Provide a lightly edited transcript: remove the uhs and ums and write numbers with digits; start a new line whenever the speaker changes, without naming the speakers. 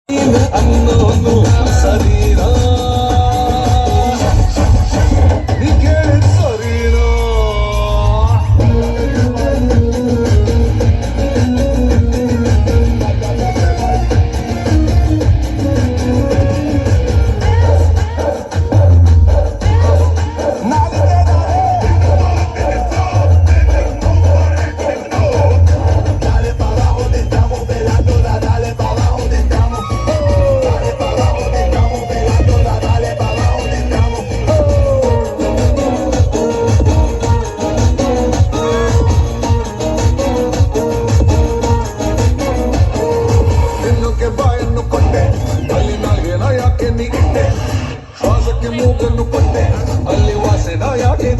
ಅನ್ನೋದು ಸರಿನಾ ನೀ ಕೇಳಿದ ಸರಿನಾ ಶ್ವಾಸಕ್ಕೆ ಮೂಗನ್ನು ಕೊಟ್ಟೆ ಅಲ್ಲಿ ವಾಸೆನ ಯಾಕೆ